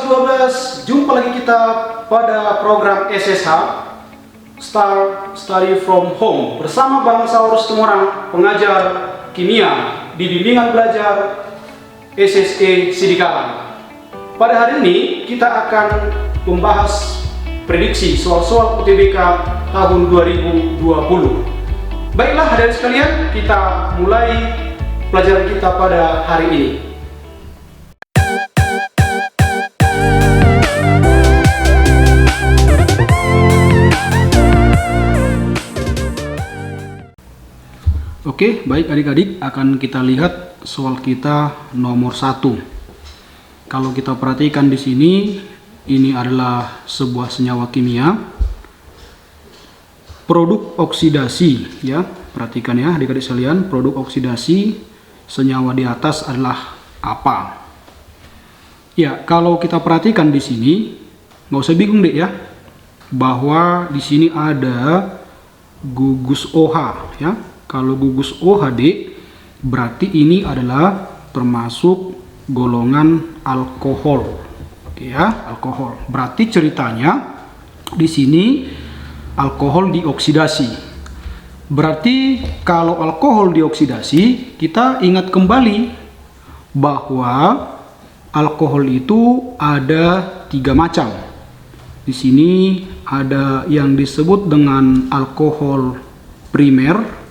kelas 12, jumpa lagi kita pada program SSH Start Study from Home bersama Bang Saurus Tumorang, pengajar kimia di bimbingan belajar SSE Sidikalang. Pada hari ini kita akan membahas prediksi soal-soal UTBK tahun 2020. Baiklah hadirin sekalian, kita mulai pelajaran kita pada hari ini. Oke, baik adik-adik, akan kita lihat soal kita nomor 1. Kalau kita perhatikan di sini, ini adalah sebuah senyawa kimia, produk oksidasi, ya. Perhatikan ya adik-adik sekalian, produk oksidasi senyawa di atas adalah apa? Ya, kalau kita perhatikan di sini, nggak usah bingung deh ya, bahwa di sini ada gugus OH, ya. Kalau gugus OHD berarti ini adalah termasuk golongan alkohol, ya, alkohol. Berarti ceritanya di sini alkohol dioksidasi. Berarti kalau alkohol dioksidasi, kita ingat kembali bahwa alkohol itu ada 3 macam. Di sini ada yang disebut dengan alkohol primer,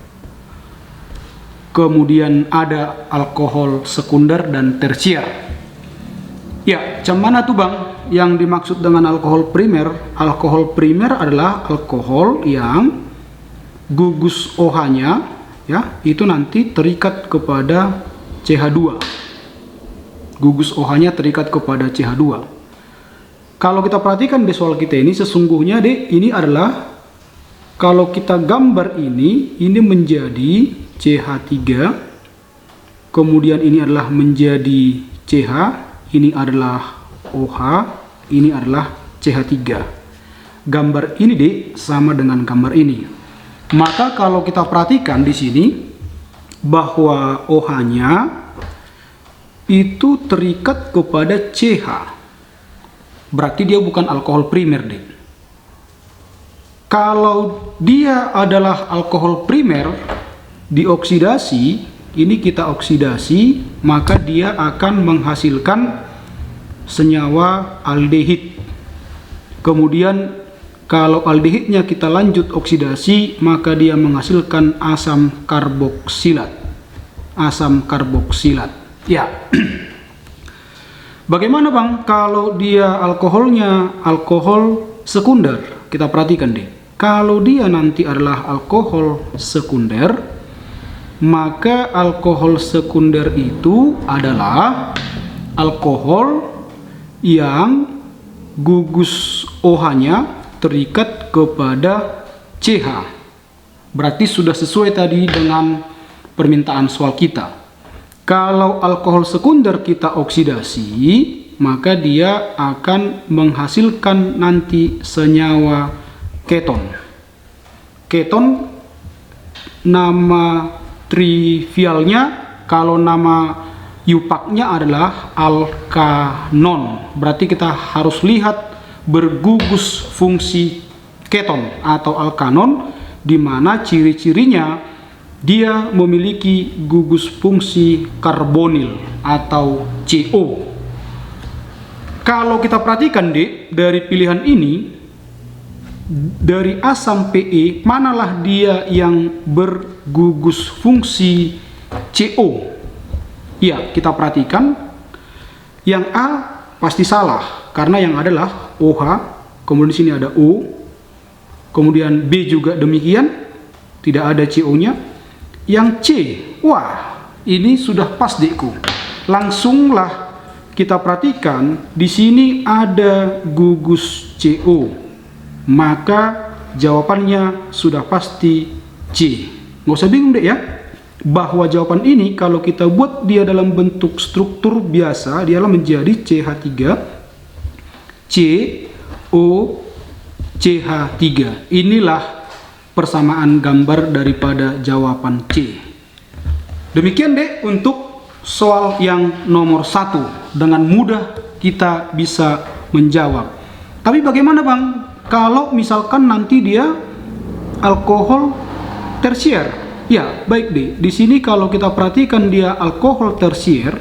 kemudian ada alkohol sekunder dan tersier. Ya, macam mana tuh Bang yang dimaksud dengan alkohol primer? Alkohol primer adalah alkohol yang gugus OH-nya, ya, itu nanti terikat kepada CH2. Gugus OH-nya terikat kepada CH2. Kalau kita perhatikan di soal kita ini, sesungguhnya ini adalah, kalau kita gambar ini menjadi CH3, kemudian ini adalah menjadi CH, ini adalah OH, ini adalah CH3. Gambar ini sama dengan gambar ini. Maka kalau kita perhatikan di sini bahwa OH-nya itu terikat kepada CH. Berarti dia bukan alkohol primer, Dek. Kalau dia adalah alkohol primer dioksidasi, ini kita oksidasi, maka dia akan menghasilkan senyawa aldehid. Kemudian kalau aldehidnya kita lanjut oksidasi, maka dia menghasilkan asam karboksilat. Asam karboksilat. Ya. Bagaimana Bang kalau dia alkoholnya alkohol sekunder? Kita perhatikan deh. Kalau dia nanti adalah alkohol sekunder, maka alkohol sekunder itu adalah alkohol yang gugus OH-nya terikat kepada CH. Berarti sudah sesuai tadi dengan permintaan soal kita. Kalau alkohol sekunder kita oksidasi, maka dia akan menghasilkan nanti senyawa keton. Keton nama trivialnya, kalau nama yupaknya adalah alkanon. Berarti kita harus lihat bergugus fungsi keton atau alkanon, di mana ciri-cirinya dia memiliki gugus fungsi karbonil atau CO. Kalau kita perhatikan Dek, dari pilihan ini, dari A sampai E, manalah dia yang bergugus fungsi CO? Ya, kita perhatikan yang A pasti salah, karena yang adalah OH, kemudian di sini ada O, kemudian B juga demikian, tidak ada CO-nya. Yang C, wah, ini sudah pas Dekku. Langsunglah kita perhatikan di sini ada gugus CO. Maka jawabannya sudah pasti C. Nggak usah bingung deh ya, bahwa jawaban ini kalau kita buat dia dalam bentuk struktur biasa, dia akan menjadi CH3, CO, CH3. Inilah persamaan gambar daripada jawaban C. Demikian deh untuk soal yang nomor 1 dengan mudah kita bisa menjawab. Tapi bagaimana Bang kalau misalkan nanti dia alkohol tersier? Ya, baik deh. Di sini kalau kita perhatikan dia alkohol tersier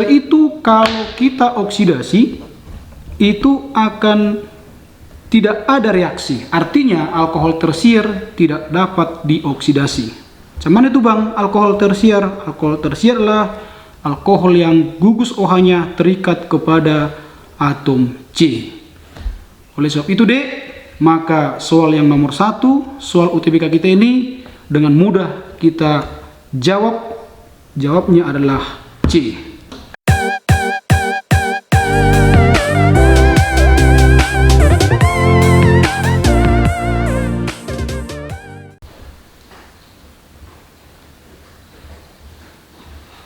itu kalau kita oksidasi itu akan tidak ada reaksi. Artinya alkohol tersier tidak dapat dioksidasi. Cuman itu Bang, alkohol tersier. Alkohol tersier adalah alkohol yang gugus OH-nya terikat kepada atom C. Oleh sebab itu Dek, maka soal yang nomor 1, soal UTBK kita ini dengan mudah kita jawab. Jawabnya adalah C.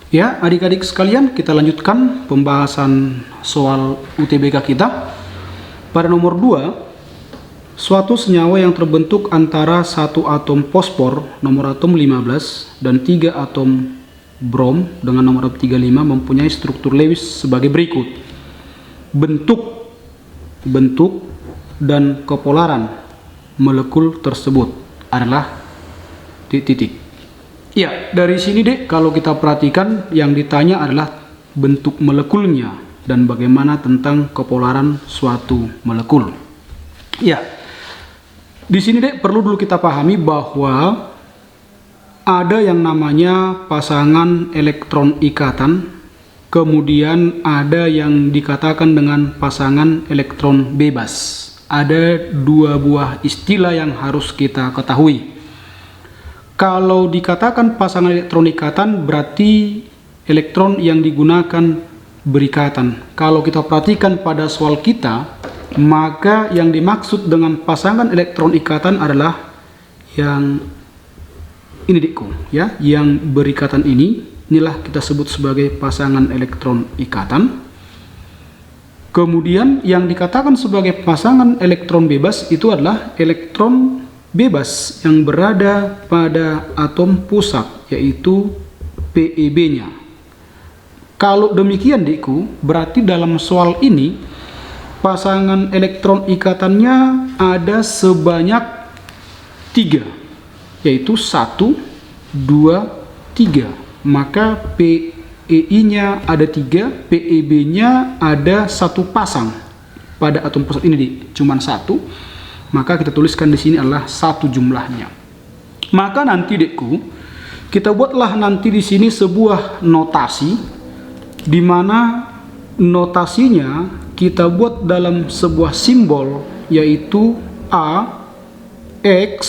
Ya, adik-adik sekalian, kita lanjutkan pembahasan soal UTBK kita. Pada nomor 2, suatu senyawa yang terbentuk antara satu atom fosfor nomor atom 15 dan 3 atom brom dengan nomor atom 35 mempunyai struktur Lewis sebagai berikut. Bentuk dan kepolaran molekul tersebut adalah titik. Ya, dari sini Dek, kalau kita perhatikan yang ditanya adalah bentuk molekulnya dan bagaimana tentang kepolaran suatu molekul. Ya, di sini Dek perlu dulu kita pahami bahwa ada yang namanya pasangan elektron ikatan, kemudian ada yang dikatakan dengan pasangan elektron bebas. Ada dua buah istilah yang harus kita ketahui. Kalau dikatakan pasangan elektron ikatan berarti elektron yang digunakan berikatan. Kalau kita perhatikan pada soal kita, maka yang dimaksud dengan pasangan elektron ikatan adalah yang ini Dekku, ya, yang berikatan inilah kita sebut sebagai pasangan elektron ikatan. Kemudian yang dikatakan sebagai pasangan elektron bebas itu adalah elektron bebas yang berada pada atom pusat, yaitu PeB-nya. Kalau demikian Dekku, berarti dalam soal ini pasangan elektron ikatannya ada sebanyak 3, yaitu 1, 2, 3. Maka PeI-nya ada 3, PeB-nya ada 1 pasang. Pada atom pusat ini cuman 1, maka kita tuliskan di sini adalah 1 jumlahnya. Maka nanti Dekku, kita buatlah nanti di sini sebuah notasi, di mana notasinya kita buat dalam sebuah simbol, yaitu A, X,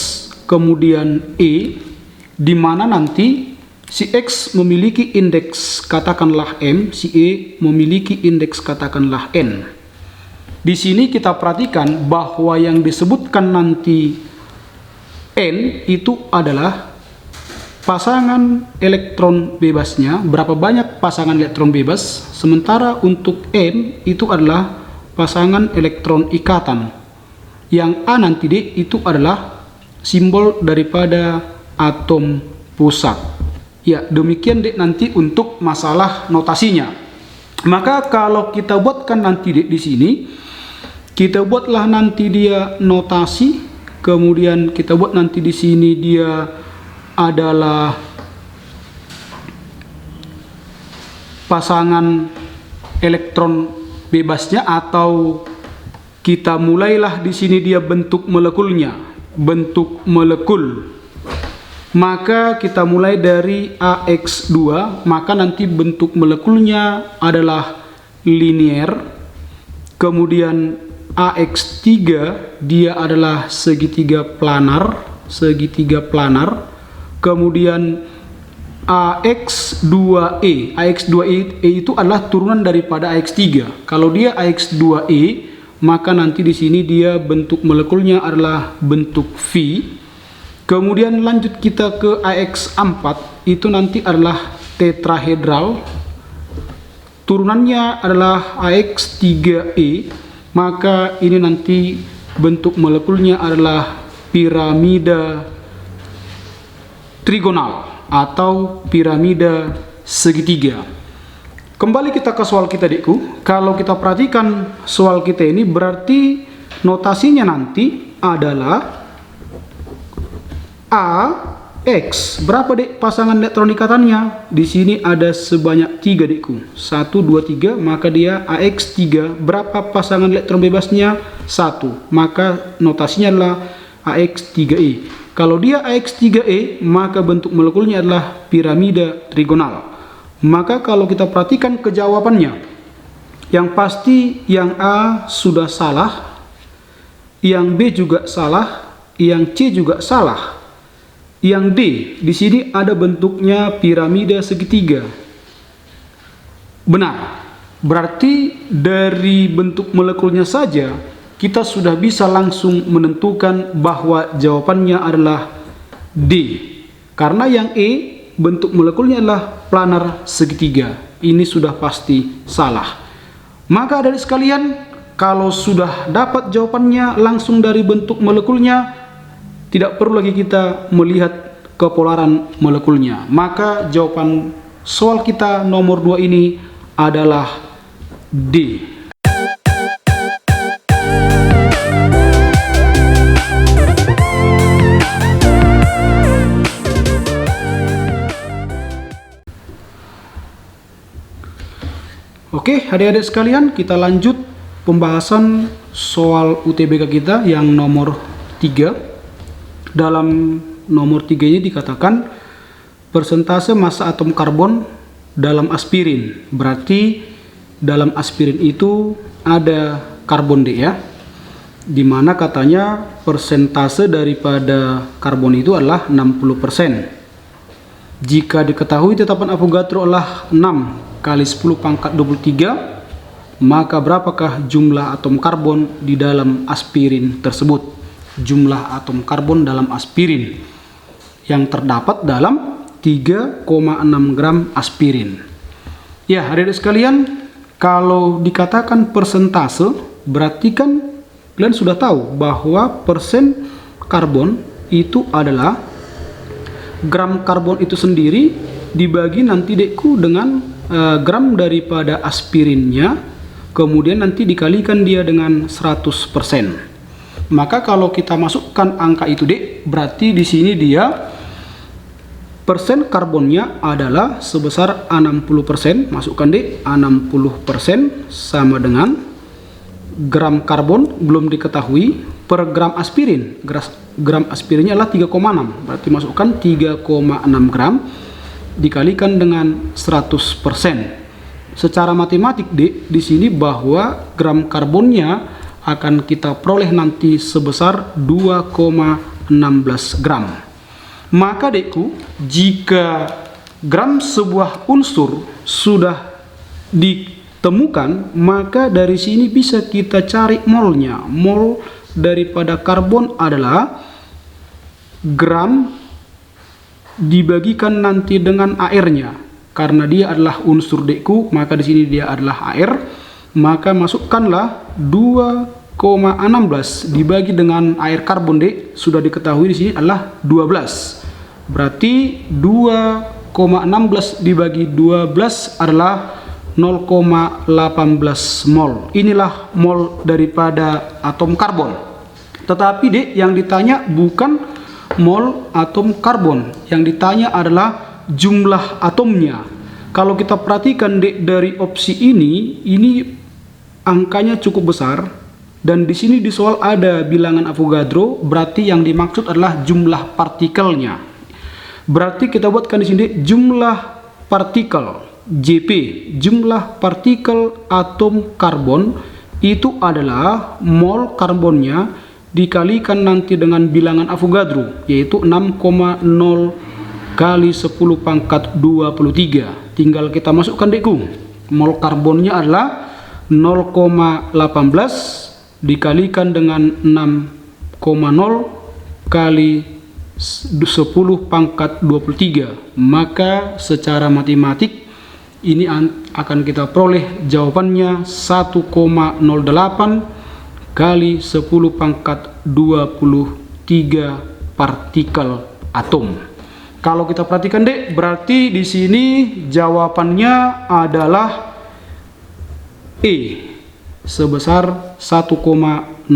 kemudian E, di mana nanti si X memiliki indeks katakanlah M, si E memiliki indeks katakanlah N. Di sini kita perhatikan bahwa yang disebutkan nanti N itu adalah pasangan elektron bebasnya, berapa banyak pasangan elektron bebas, sementara untuk M itu adalah pasangan elektron ikatan. Yang A nanti D itu adalah simbol daripada atom pusat. Ya, demikian Dek nanti untuk masalah notasinya. Maka kalau kita buatkan nanti Dek di sini, kita buatlah nanti dia notasi, kemudian kita buat nanti di sini dia adalah pasangan elektron bebasnya, atau kita mulailah di sini dia bentuk molekulnya. Bentuk molekul, maka kita mulai dari AX2, maka nanti bentuk molekulnya adalah linier. Kemudian AX3 dia adalah segitiga planar. Kemudian AX2E itu adalah turunan daripada AX3. Kalau dia AX2E, maka nanti di sini dia bentuk molekulnya adalah bentuk V. Kemudian lanjut kita ke AX4, itu nanti adalah tetrahedral. Turunannya adalah AX3E, maka ini nanti bentuk molekulnya adalah piramida trigonal atau piramida segitiga. Kembali kita ke soal kita, Dekku. Kalau kita perhatikan soal kita ini, berarti notasinya nanti adalah AX. Berapa, Dek, pasangan elektron ikatannya? Di sini ada sebanyak 3, Dekku. 1, 2, 3, maka dia AX 3. Berapa pasangan elektron bebasnya? 1. Maka notasinya adalah AX 3E. Kalau dia AX 3E, maka bentuk molekulnya adalah piramida trigonal. Maka kalau kita perhatikan kejawabannya, yang pasti yang A sudah salah, yang B juga salah, yang C juga salah. Yang D, di sini ada bentuknya piramida segitiga. Benar. Berarti dari bentuk molekulnya saja kita sudah bisa langsung menentukan bahwa jawabannya adalah D. Karena yang E, bentuk molekulnya adalah planar segitiga. Ini sudah pasti salah. Maka adik sekalian, kalau sudah dapat jawabannya langsung dari bentuk molekulnya, tidak perlu lagi kita melihat kepolaran molekulnya. Maka jawaban soal kita nomor 2 ini adalah D. Oke, adik-adik sekalian, kita lanjut pembahasan soal UTBK kita yang nomor 3. Dalam nomor 3 ini dikatakan persentase massa atom karbon dalam aspirin. Berarti dalam aspirin itu ada karbon, D, ya. Dimana katanya persentase daripada karbon itu adalah 60%. Jika diketahui tetapan Avogadro adalah 6 kali 10 pangkat 23, maka berapakah jumlah atom karbon di dalam aspirin tersebut? Jumlah atom karbon dalam aspirin yang terdapat dalam 3,6 gram aspirin. Ya, adik-adik sekalian, kalau dikatakan persentase, berarti kan kalian sudah tahu bahwa persen karbon itu adalah gram karbon itu sendiri dibagi nanti, Dekku, dengan gram daripada aspirinnya, kemudian nanti dikalikan dia dengan 100%. Maka kalau kita masukkan angka itu, Dek, berarti di sini dia persen karbonnya adalah sebesar 60%. Masukkan, Dek, 60% sama dengan gram karbon belum diketahui per gram aspirin. Gram aspirinnya adalah 3,6. Berarti masukkan 3,6 gram dikalikan dengan 100%. Secara matematik, di sini bahwa gram karbonnya akan kita peroleh nanti sebesar 2,16 gram. Maka, Dekku, jika gram sebuah unsur sudah ditemukan, maka dari sini bisa kita cari molnya. Mol daripada karbon adalah gram dibagikan nanti dengan airnya. Karena dia adalah unsur, Dekku, maka di sini dia adalah air. Maka masukkanlah 2,16 dibagi dengan air karbon, Dek. Sudah diketahui di sini adalah 12. Berarti 2,16 dibagi 12 adalah 0,18 mol. Inilah mol daripada atom karbon. Tetapi, Dek, yang ditanya bukan mol atom karbon, yang ditanya adalah jumlah atomnya. Kalau kita perhatikan, Dek, dari opsi ini angkanya cukup besar, dan di sini di soal ada bilangan Avogadro, berarti yang dimaksud adalah jumlah partikelnya. Berarti kita buatkan di sini jumlah partikel JP, jumlah partikel atom karbon itu adalah mol karbonnya dikalikan nanti dengan bilangan Avogadro, yaitu 6,0 kali 10 pangkat 23. Tinggal kita masukkan, Dekku. Mol karbonnya adalah 0,18 dikalikan dengan 6,0 kali 10 pangkat 23. Maka secara matematik ini akan kita peroleh jawabannya 1,08 kali 10 pangkat 23 partikel atom. Kalau kita perhatikan Dek, berarti di sini jawabannya adalah E sebesar 1,08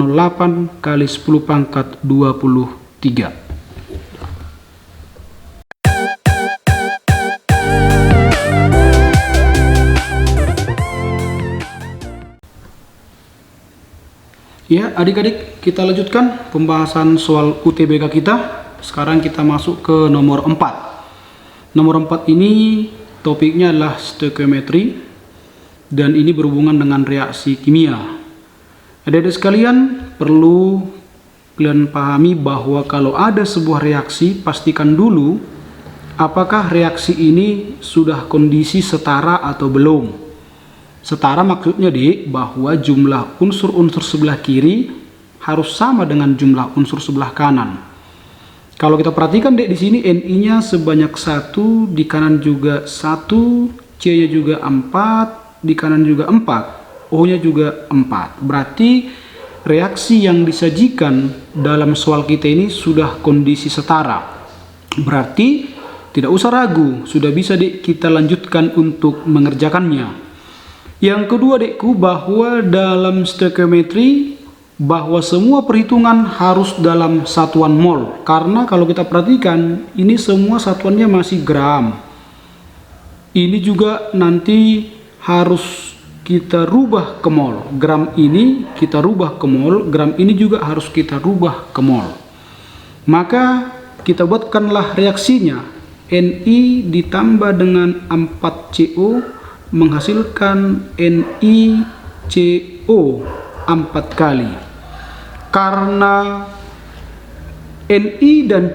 kali 10 pangkat 23. Ya, adik-adik, kita lanjutkan pembahasan soal UTBK kita. Sekarang kita masuk ke nomor 4. Nomor 4 ini topiknya adalah stoikiometri, dan ini berhubungan dengan reaksi kimia. Adik-adik sekalian, perlu kalian pahami bahwa kalau ada sebuah reaksi, pastikan dulu apakah reaksi ini sudah kondisi setara atau belum. Setara maksudnya bahwa jumlah unsur-unsur sebelah kiri harus sama dengan jumlah unsur sebelah kanan. Kalau kita perhatikan di sini Ni-nya sebanyak 1, di kanan juga 1, C-nya juga 4, di kanan juga 4, O-nya juga 4. Berarti reaksi yang disajikan dalam soal kita ini sudah kondisi setara. Berarti tidak usah ragu, sudah bisa kita lanjutkan untuk mengerjakannya. Yang kedua Dekku, bahwa dalam stoikiometri bahwa semua perhitungan harus dalam satuan mol. Karena kalau kita perhatikan ini semua satuannya masih gram. Ini juga nanti harus kita rubah ke mol. Gram ini kita rubah ke mol, gram ini juga harus kita rubah ke mol. Maka kita buatkanlah reaksinya. Ni ditambah dengan 4CO menghasilkan NiCO 4 kali. Karena Ni dan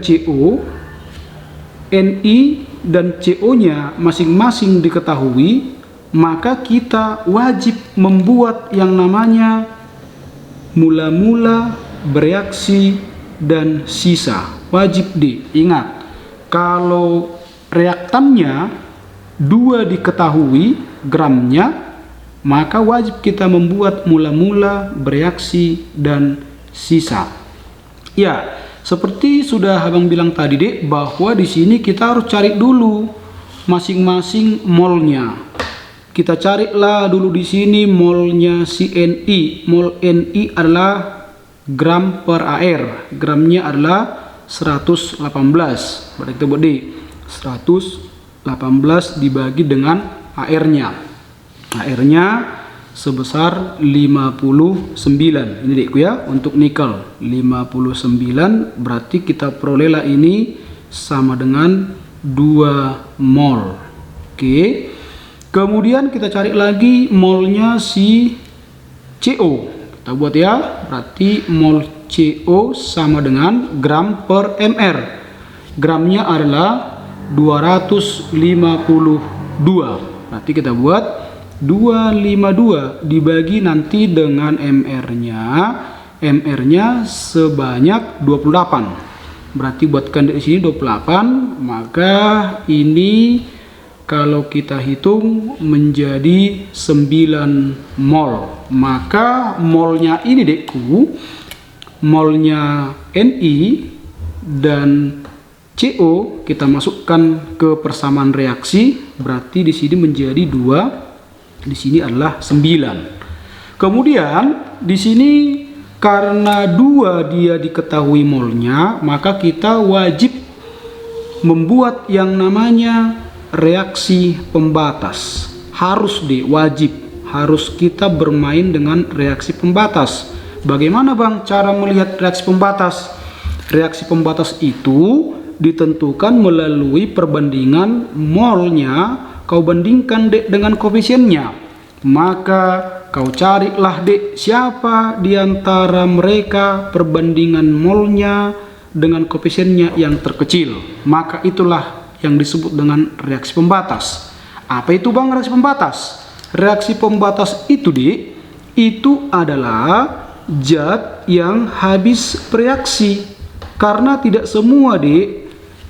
CO-nya masing-masing diketahui, maka kita wajib membuat yang namanya mula-mula, bereaksi, dan sisa. Wajib diingat, kalau reaktannya 2 diketahui gramnya, maka wajib kita membuat mula-mula, bereaksi, dan sisa. Ya, seperti sudah Abang bilang tadi Dek, bahwa di sini kita harus cari dulu masing-masing molnya. Kita carilah dulu di sini molnya si Ni. Mol Ni adalah gram per AR. Gramnya adalah 118. Berarti kita buat di 118 dibagi dengan AR-nya. AR-nya sebesar 59. Ini Dekku ya, untuk nikel 59, berarti kita perolehlah ini sama dengan 2 mol. Oke. Kemudian kita cari lagi molnya si CO. Kita buat ya, berarti mol CO sama dengan gram per mr. Gramnya adalah 252. Berarti kita buat 252 dibagi nanti dengan mr-nya. mr-nya sebanyak 28. Berarti buatkan di sini 28, maka ini kalau kita hitung menjadi 9 mol. Maka molnya ini Dekku, molnya Ni dan CO kita masukkan ke persamaan reaksi, berarti di sini menjadi 2, di sini adalah 9. Kemudian di sini karena 2 dia diketahui molnya, maka kita wajib membuat yang namanya reaksi pembatas. Harus wajib harus kita bermain dengan reaksi pembatas. Bagaimana Bang cara melihat reaksi pembatas? Reaksi pembatas itu ditentukan melalui perbandingan molnya, kau bandingkan dengan koefisiennya. Maka kau carilah siapa di antara mereka perbandingan molnya dengan koefisiennya yang terkecil. Maka itulah yang disebut dengan reaksi pembatas. Apa itu Bang reaksi pembatas? Reaksi pembatas itu itu adalah zat yang habis bereaksi. Karena tidak semua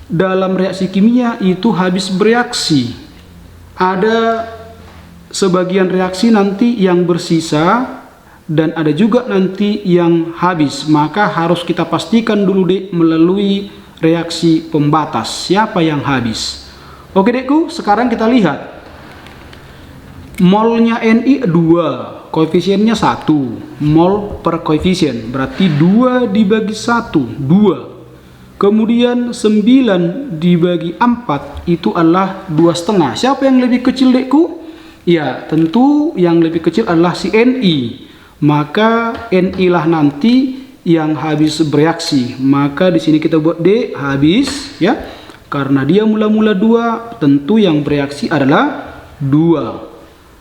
dalam reaksi kimia itu habis bereaksi. Ada sebagian reaksi nanti yang bersisa dan ada juga nanti yang habis. Maka harus kita pastikan dulu melalui reaksi pembatas. Siapa yang habis? Oke Dekku, sekarang kita lihat. Molnya Ni 2, koefisiennya 1, mol per koefisien, berarti 2 dibagi 1, 2. Kemudian 9 dibagi 4 itu adalah 2,5. Siapa yang lebih kecil Dekku? Ya, tentu yang lebih kecil adalah si Ni. Maka Ni lah nanti yang habis bereaksi. Maka di sini kita buat D habis ya. Karena dia mula-mula 2, tentu yang bereaksi adalah 2.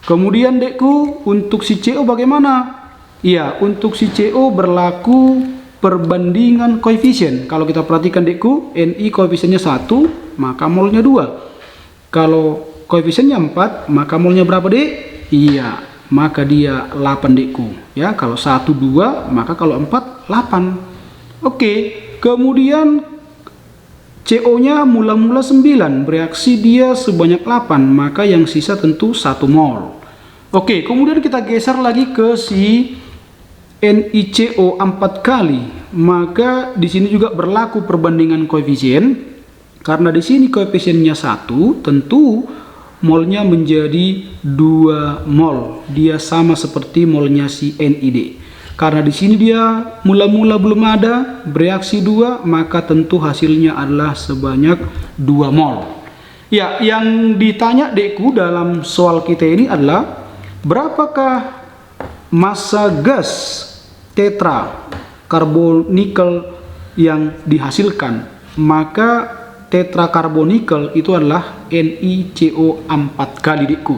Kemudian Dekku, untuk si CO bagaimana? Iya, untuk si CO berlaku perbandingan koefisien. Kalau kita perhatikan Dekku, Ni koefisiennya 1, maka molnya 2. Kalau koefisiennya 4, maka molnya berapa Dek? Iya, maka dia 8 Dekku. Ya, kalau 1 2, maka kalau 4 8. Oke, kemudian CO-nya mula-mula 9, bereaksi dia sebanyak 8, maka yang sisa tentu 1 mol. Oke, kemudian kita geser lagi ke si NiCO 4 kali. Maka di sini juga berlaku perbandingan koefisien. Karena di sini koefisiennya 1, tentu molnya menjadi 2 mol. Dia sama seperti molnya si NiD. Karena di sini dia mula-mula belum ada, bereaksi 2, maka tentu hasilnya adalah sebanyak 2 mol. Ya, yang ditanya Dekku dalam soal kita ini adalah berapakah massa gas tetra karbonikel yang dihasilkan? Maka tetra karbonikel itu adalah NiCO 4 kali Dekku.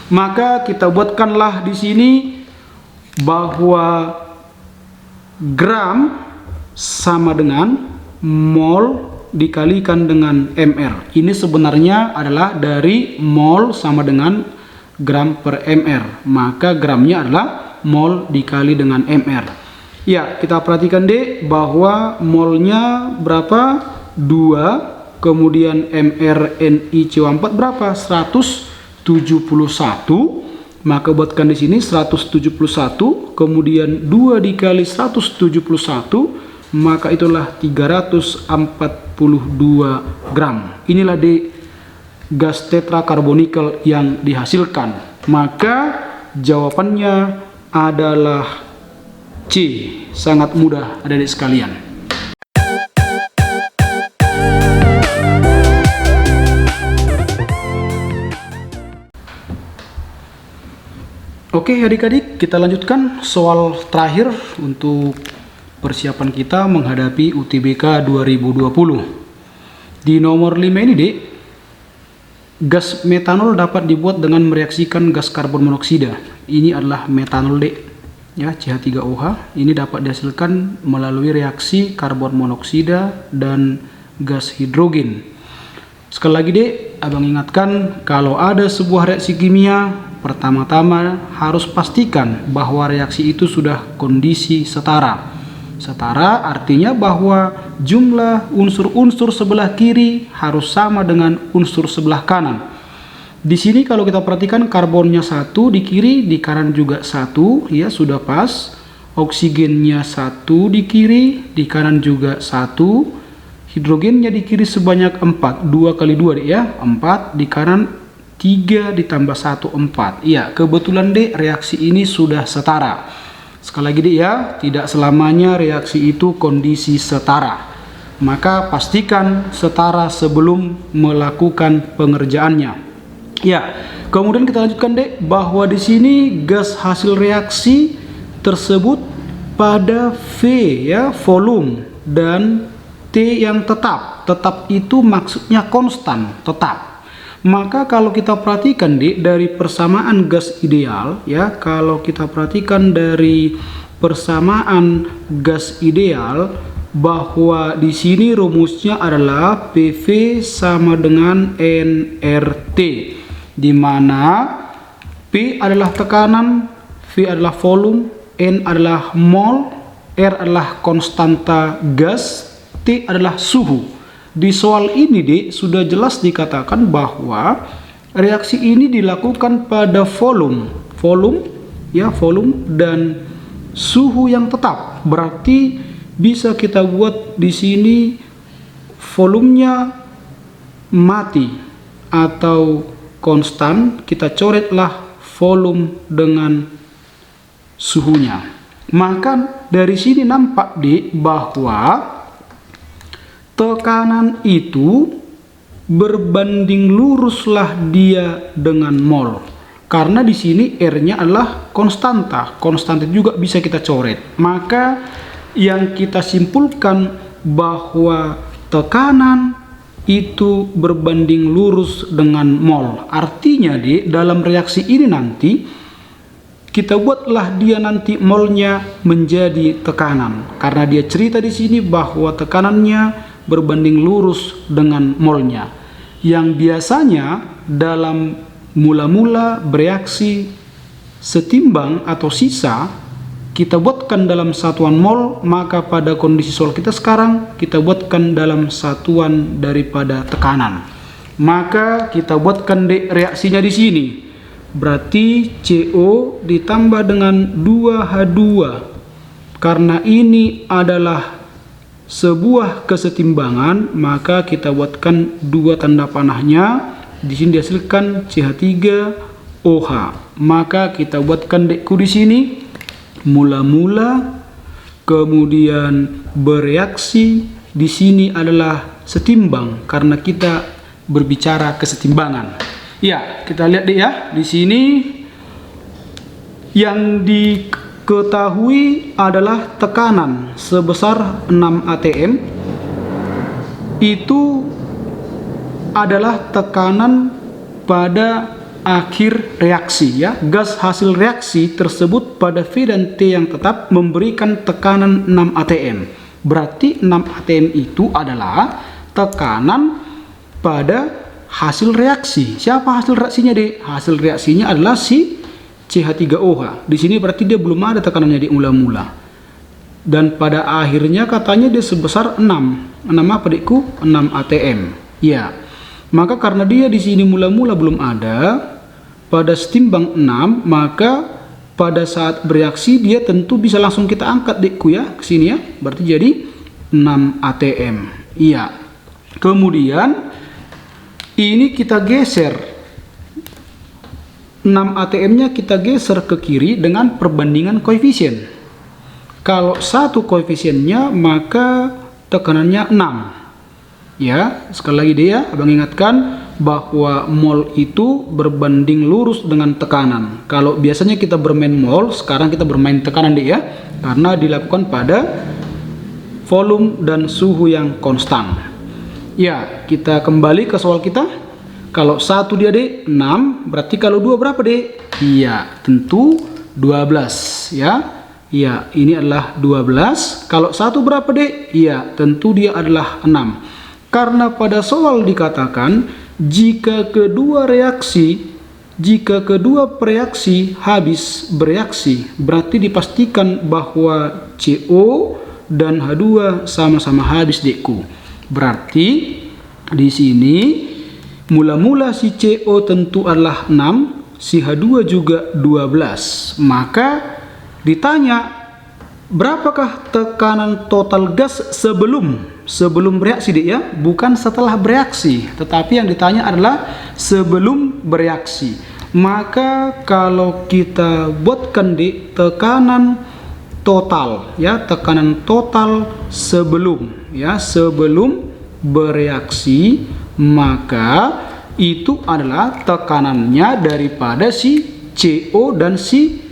Maka kita buatkanlah di sini bahwa gram sama dengan mol dikalikan dengan mr. Ini sebenarnya adalah dari mol sama dengan gram per mr. Maka gramnya adalah mol dikali dengan mr. Ya, kita perhatikan deh bahwa molnya berapa? 2. Kemudian mr NiCO4 berapa? 171. Maka buatkan di sini 171, kemudian 2 dikali 171, maka itulah 342 gram. Inilah di gas tetrakarbonikel yang dihasilkan. Maka jawabannya adalah C. Sangat mudah adik-adik sekalian. Oke adik-adik, kita lanjutkan soal terakhir untuk persiapan kita menghadapi UTBK 2020. Di nomor 5 ini Dek, gas metanol dapat dibuat dengan mereaksikan gas karbon monoksida. Ini adalah metanol Dek, ya, CH3OH. Ini dapat dihasilkan melalui reaksi karbon monoksida dan gas hidrogen. Sekali lagi Dek, Abang ingatkan kalau ada sebuah reaksi kimia, pertama-tama harus pastikan bahwa reaksi itu sudah kondisi setara. Setara artinya bahwa jumlah unsur-unsur sebelah kiri harus sama dengan unsur sebelah kanan. Di sini kalau kita perhatikan karbonnya 1 di kiri, di kanan juga 1, ya sudah pas. Oksigennya 1 di kiri, di kanan juga 1. Hidrogennya di kiri sebanyak 4, 2 kali 2 deh ya, 4, di kanan 3 ditambah 1, 4. Iya, kebetulan deh reaksi ini sudah setara. Sekali lagi deh ya, tidak selamanya reaksi itu kondisi setara. Maka pastikan setara sebelum melakukan pengerjaannya. Ya, kemudian kita lanjutkan deh bahwa di sini gas hasil reaksi tersebut pada V ya, volume, dan T yang tetap. Tetap itu maksudnya konstan, tetap. Maka kalau kita perhatikan dari persamaan gas ideal ya, kalau kita perhatikan dari persamaan gas ideal bahwa di sini rumusnya adalah PV sama dengan nRT, di mana P adalah tekanan, V adalah volume, N adalah mol, R adalah konstanta gas, T adalah suhu. Di soal ini sudah jelas dikatakan bahwa reaksi ini dilakukan pada volume dan suhu yang tetap. Berarti bisa kita buat di sini volumenya mati atau konstan, kita coretlah volume dengan suhunya. Maka dari sini nampak bahwa tekanan itu berbanding luruslah dia dengan mol. Karena di sini R-nya adalah konstanta. Konstanta juga bisa kita coret. Maka yang kita simpulkan bahwa tekanan itu berbanding lurus dengan mol. Artinya dalam reaksi ini nanti kita buatlah dia nanti molnya menjadi tekanan. Karena dia cerita di sini bahwa tekanannya berbanding lurus dengan molnya. Yang biasanya dalam mula-mula bereaksi setimbang atau sisa kita buatkan dalam satuan mol, maka pada kondisi sol kita sekarang kita buatkan dalam satuan daripada tekanan. Maka kita buatkan reaksinya di sini. Berarti CO ditambah dengan 2H2. Karena ini adalah sebuah kesetimbangan, maka kita buatkan dua tanda panahnya. Di sini dihasilkan CH3OH. Maka kita buatkan dekku di sini mula-mula, kemudian bereaksi. Di sini adalah setimbang karena kita berbicara kesetimbangan. Ya, kita lihat ya. Di sini yang diketahui adalah tekanan sebesar 6 atm. Itu adalah tekanan pada akhir reaksi ya. Gas hasil reaksi tersebut pada V dan T yang tetap memberikan tekanan 6 atm. Berarti 6 atm itu adalah tekanan pada hasil reaksi. Siapa hasil reaksinya Hasil reaksinya adalah si CH3OH. Di sini berarti dia belum ada tekanannya di mula-mula. Dan pada akhirnya katanya dia sebesar 6. 6 apa 6 atm. Ya. Maka karena dia di sini mula-mula belum ada, pada setimbang 6, maka pada saat bereaksi dia tentu bisa langsung kita angkat ya ke sini ya. Berarti jadi 6 atm. Iya. Kemudian ini kita geser 6 atm-nya kita geser ke kiri dengan perbandingan koefisien. Kalau satu koefisiennya maka tekanannya 6. Ya, sekali lagi abang ingatkan bahwa mol itu berbanding lurus dengan tekanan. Kalau biasanya kita bermain mol, sekarang kita bermain tekanan ya, karena dilakukan pada volume dan suhu yang konstan. Ya, kita kembali ke soal kita. Kalau 1 dia 6, berarti kalau 2 berapa Iya, tentu 12 ya. Iya, ini adalah 12. Kalau 1 berapa Iya, tentu dia adalah 6. Karena pada soal dikatakan jika kedua reaksi habis bereaksi, berarti dipastikan bahwa CO dan H2 sama-sama habis dekku. Berarti di sini mula-mula si CO tentu adalah 6, si H2 juga 12. Maka ditanya berapakah tekanan total gas sebelum bereaksi ya, bukan setelah bereaksi, tetapi yang ditanya adalah sebelum bereaksi. Maka kalau kita buatkan tekanan total ya, tekanan total sebelum bereaksi, maka itu adalah tekanannya daripada si CO dan si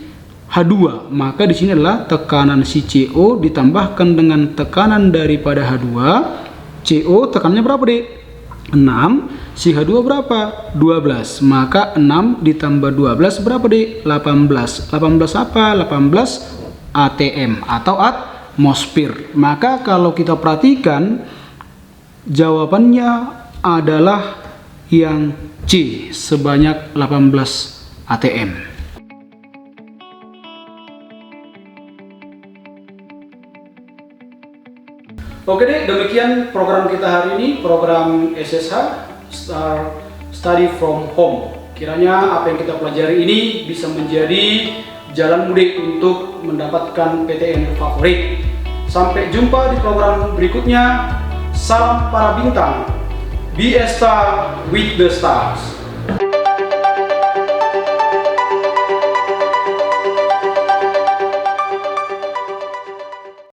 H2. Maka di sini adalah tekanan si CO ditambahkan dengan tekanan daripada H2. CO tekanannya berapa 6, si H2 berapa? 12. Maka 6 ditambah 12 berapa 18. 18 apa? 18 atm atau atmosfer. Maka kalau kita perhatikan jawabannya adalah yang C sebanyak 18 atm. Oke demikian program kita hari ini, program SSH Study from Home. Kiranya apa yang kita pelajari ini bisa menjadi jalan mudik untuk mendapatkan PTN favorit. Sampai jumpa di program berikutnya. Salam para bintang. Be a star with the stars.